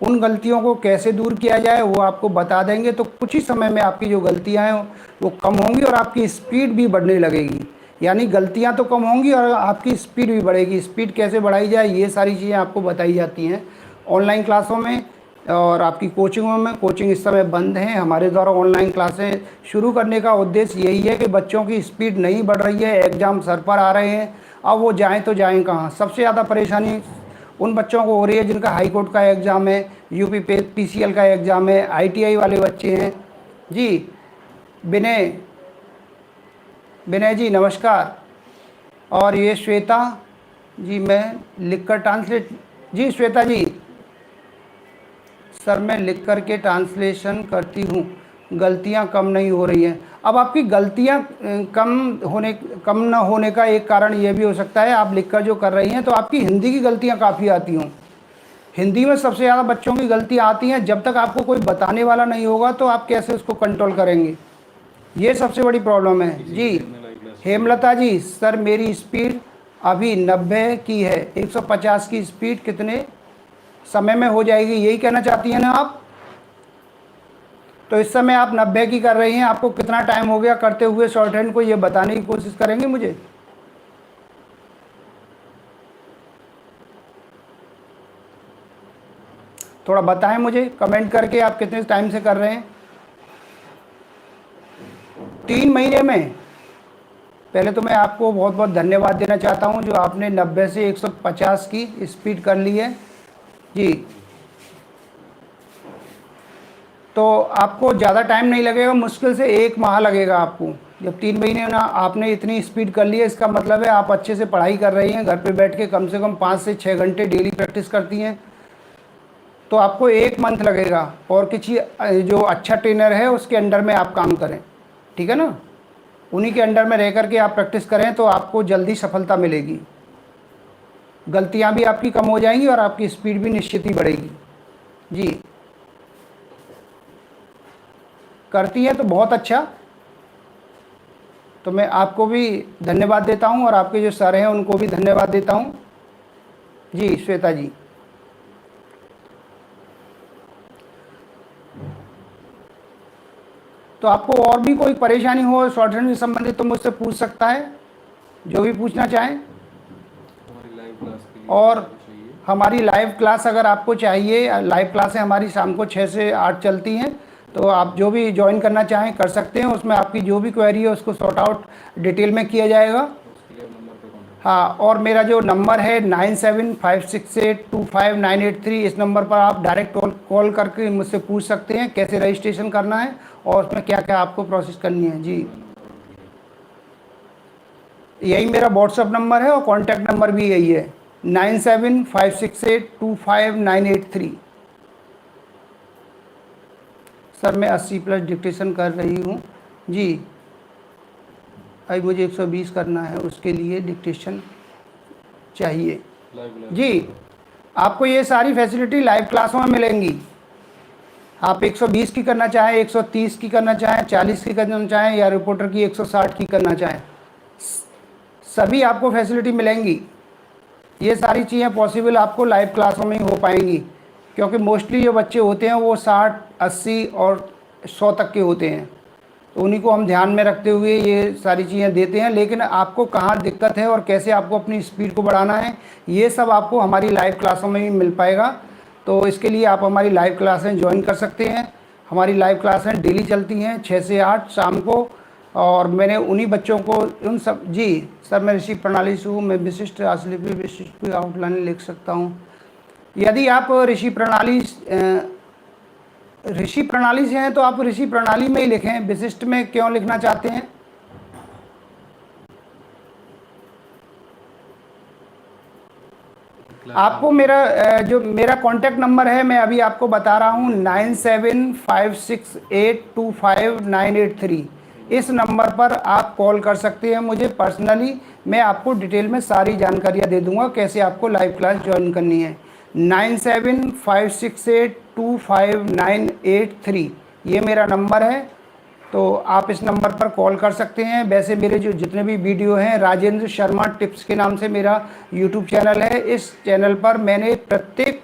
उन गलतियों को कैसे दूर किया जाए वो आपको बता देंगे। तो कुछ ही समय में आपकी जो गलतियां हैं वो कम होंगी और आपकी स्पीड भी बढ़ने लगेगी। यानी गलतियां तो कम होंगी और आपकी स्पीड भी बढ़ेगी। स्पीड कैसे बढ़ाई जाए ये सारी चीज़ें आपको बताई जाती हैं ऑनलाइन क्लासों में और आपकी कोचिंगों में। कोचिंग इस समय बंद है। हमारे द्वारा ऑनलाइन क्लासें शुरू करने का उद्देश्य यही है कि बच्चों की स्पीड नहीं बढ़ रही है, एग्ज़ाम सर पर आ रहे हैं, अब वो जाएं तो जाएं कहाँ। सबसे ज़्यादा परेशानी उन बच्चों को हो रही है जिनका हाई कोर्ट का एग्ज़ाम है, यूपी पीसीएल का एग्ज़ाम है, आईटीआई वाले बच्चे हैं। जी विनय विनय जी नमस्कार। और ये श्वेता जी, मैं लिखकर ट्रांसलेट, जी श्वेता जी, सर मैं लिख कर के ट्रांसलेशन करती हूँ, गलतियाँ कम नहीं हो रही हैं। अब आपकी गलतियाँ कम न होने का एक कारण ये भी हो सकता है, आप लिख कर जो कर रही हैं तो आपकी हिंदी की गलतियाँ काफ़ी आती हों। हिंदी में सबसे ज़्यादा बच्चों की गलतियाँ आती हैं। जब तक आपको कोई बताने वाला नहीं होगा तो आप कैसे उसको कंट्रोल करेंगे, ये सबसे बड़ी प्रॉब्लम है। जी हेमलता जी, सर मेरी स्पीड अभी 90 की है, 150 की स्पीड कितने समय में हो जाएगी, यही कहना चाहती हैं ना आप? तो इस समय आप 90 की कर रही हैं, आपको कितना टाइम हो गया करते हुए शॉर्ट हैंड को, ये बताने की कोशिश करेंगे मुझे? थोड़ा बताएं मुझे कमेंट करके आप कितने टाइम से कर रहे हैं। 3 महीने में? पहले तो मैं आपको बहुत बहुत धन्यवाद देना चाहता हूं जो आपने 90 से 150 की स्पीड कर ली है। जी तो आपको ज़्यादा टाइम नहीं लगेगा, मुश्किल से 1 माह लगेगा आपको। जब 3 महीने ना आपने इतनी स्पीड कर ली है, इसका मतलब है आप अच्छे से पढ़ाई कर रही हैं, घर पे बैठ के कम से कम 5 से 6 घंटे डेली प्रैक्टिस करती हैं। तो आपको 1 मंथ लगेगा और किसी जो अच्छा ट्रेनर है उसके अंडर में आप काम करें, ठीक है ना? उन्हीं के अंडर में रह करके आप प्रैक्टिस करें तो आपको जल्दी सफलता मिलेगी। गलतियां भी आपकी कम हो जाएंगी और आपकी स्पीड भी निश्चित ही बढ़ेगी। जी करती है तो बहुत अच्छा। तो मैं आपको भी धन्यवाद देता हूं और आपके जो सर हैं उनको भी धन्यवाद देता हूं। जी श्वेता जी, तो आपको और भी कोई परेशानी हो शॉर्ट हैंड से संबंधित तो मुझसे पूछ सकता है, जो भी पूछना चाहें। और हमारी लाइव क्लास अगर आपको चाहिए, लाइव क्लासें हमारी शाम को 6 से 8 चलती हैं, तो आप जो भी ज्वाइन करना चाहें कर सकते हैं। उसमें आपकी जो भी क्वेरी है उसको सॉर्ट आउट डिटेल में किया जाएगा। हाँ, और मेरा जो नंबर है 9756825983, इस नंबर पर आप डायरेक्ट कॉल करके मुझसे पूछ सकते हैं कैसे रजिस्ट्रेशन करना है और उसमें क्या क्या आपको प्रोसेस करनी है। जी यही मेरा व्हाट्सअप नंबर है और कॉन्टैक्ट नंबर भी यही है 9756825983। सर मैं 80+ डिक्टेशन कर रही हूँ। जी अभी मुझे 120 करना है, उसके लिए डिक्टेशन चाहिए। जी आपको ये सारी फैसिलिटी लाइव क्लासों में मिलेंगी। आप 120 की करना चाहें, 130 की करना चाहें, 40 की करना चाहें या रिपोर्टर की 160 की करना चाहें, सभी आपको फैसिलिटी मिलेंगी। ये सारी चीज़ें पॉसिबल आपको लाइव क्लासों में ही हो पाएंगी, क्योंकि मोस्टली जो बच्चे होते हैं वो 60, 80 और 100 तक के होते हैं, तो उन्हीं को हम ध्यान में रखते हुए ये सारी चीज़ें देते हैं। लेकिन आपको कहाँ दिक्कत है और कैसे आपको अपनी स्पीड को बढ़ाना है, ये सब आपको हमारी लाइव क्लासों में ही मिल पाएगा। तो इसके लिए आप हमारी लाइव क्लासें ज्वाइन कर सकते हैं। हमारी लाइव क्लासें डेली चलती हैं 6 से 8 शाम को। और मैंने उन्हीं बच्चों को उन सब, जी सर मैं ऋषि प्रणाली से हूँ, मैं विशिष्ट राजलिपि विशिष्ट आउटलाइन लिख सकता हूँ। यदि आप ऋषि प्रणाली से हैं तो आप ऋषि प्रणाली में ही लिखें, विशिष्ट में क्यों लिखना चाहते हैं? आपको जो मेरा कॉन्टैक्ट नंबर है मैं अभी आपको बता रहा हूँ 9756825983। इस नंबर पर आप कॉल कर सकते हैं मुझे पर्सनली, मैं आपको डिटेल में सारी जानकारियाँ दे दूंगा कैसे आपको लाइव क्लास ज्वाइन करनी है। 9756825983 ये मेरा नंबर है, तो आप इस नंबर पर कॉल कर सकते हैं। वैसे मेरे जो जितने भी वीडियो हैं, राजेंद्र शर्मा टिप्स के नाम से मेरा यूट्यूब चैनल है। इस चैनल पर मैंने प्रत्येक